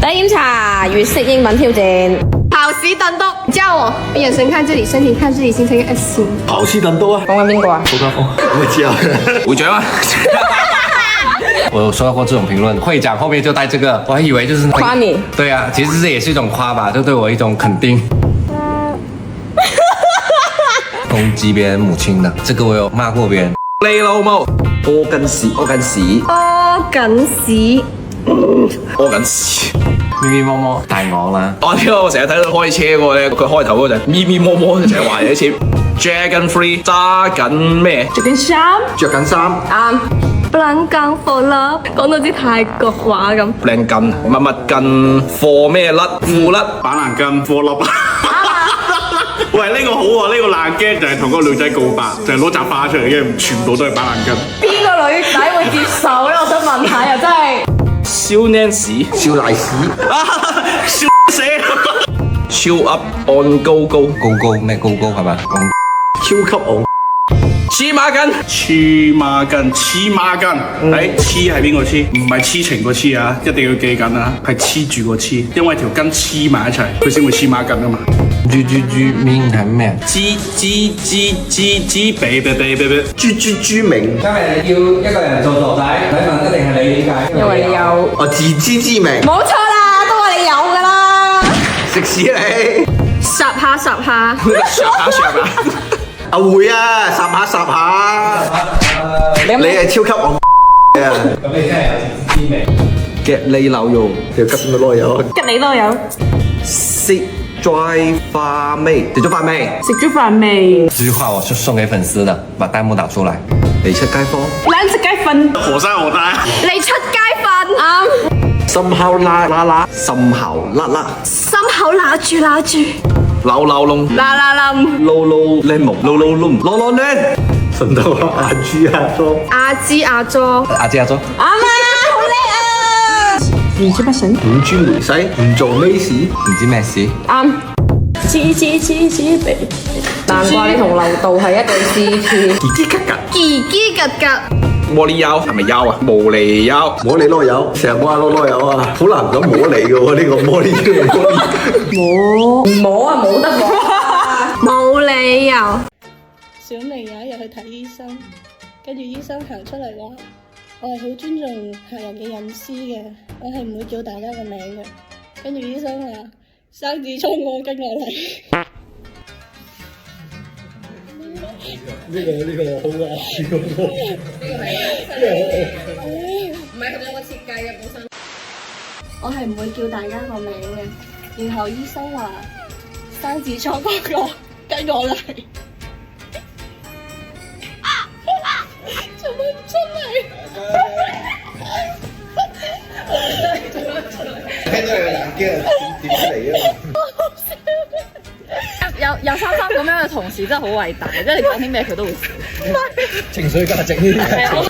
第一檢查粵式英文挑戰。好事等到，叫我眼神看這裡，身體看這裡，形成一個 S 型。好事等到啊！講緊邊個啊？周家峰，我知啊，會長啊！我有收到過這種評論，會長後面就帶這個，我還以為就是誇你。對啊，其實這也是一種誇吧，就對我一種肯定。攻擊別人母親的，這個我有罵過別人。你老母，屙緊屎，屙緊屎，屙緊屎，屙緊屎。咪咪摸摸大我啦！我呢個我成日睇到開車嗰個咧，佢開頭嗰陣咪咪摸摸，成日話有啲似 Dragon Free 揸緊咩？着緊衫，着緊衫，啱。不撚更貨啦，講到啲泰國話咁。靚筋乜乜筋貨咩甩褲甩板藍根顆粒。喂，呢個好喎，呢個爛 gag 就係同嗰個女仔告白，就係攞扎花出嚟嘅，全部都係板藍根。邊個女仔會接受咧？我想問下又真係。燒 Nancy 燒賴屎，笑死！超 up on 高高咩高係嘛？超級戇，黐孖筋，黐孖筋，黐孖筋。誒，黐係邊個黐？唔係黐情個黐啊，一定要記緊啊，係黐住個黐，因為條筋黐埋一齊，佢先會黐孖筋啊嘛。豬面係咩？知豬明。今日要一個人做傻仔，你問一定係你點解？因為你有。我自知之明，冇錯啦，都話你有㗎啦。食屎你！霎下霎下，上下阿會啊，霎下霎下，你係超級戇啊！咁你真係有自知之明。嘅你流用條吉咪攞有，吉你都有。食咗飯未？食咗飯未？食咗飯未？這句話我是送給粉絲的，把彈幕打出來。嚟出街坊，兩隻雞瞓。何生何大？你出街瞓啱，心口啦啦啦，心口啦啦，心口揦住揦住，扭窿，嗱嗱冧，撈撈靚木，撈撈窿，攞攞靚，順道阿豬阿裝，阿支阿裝，阿姐阿叔。啱啊，好叻啊！唔知乜神？五豬梅西，唔做咩事？唔知咩事？啱。黐鼻。難怪你同劉道係一對 CP。嘰嘰格格，嘰嘰格格，摸你腰係咪腰啊？無厘腰。摸你攞油，成日摸下攞油啊，好難咁摸你嘅喎，呢個摸你唔摸啊，冇得摸啊。冇理由。小明有一日去睇醫生，跟住醫生行出嚟話：我係好尊重客人嘅隱私嘅，我係唔會叫大家個名嘅。跟住醫生話：生痔瘡我跟我嚟。呢個好啊，呢個唔係佢有個設計嘅本身。我係唔會叫大家個名嘅。然後醫生話：生痔瘡嗰個跟我嚟。做乜唔出嚟？聽到佢難驚，點嚟啊？有三三咁樣嘅同事真係好偉大，即係你講啲咩佢都會笑。情緒價值呢啲。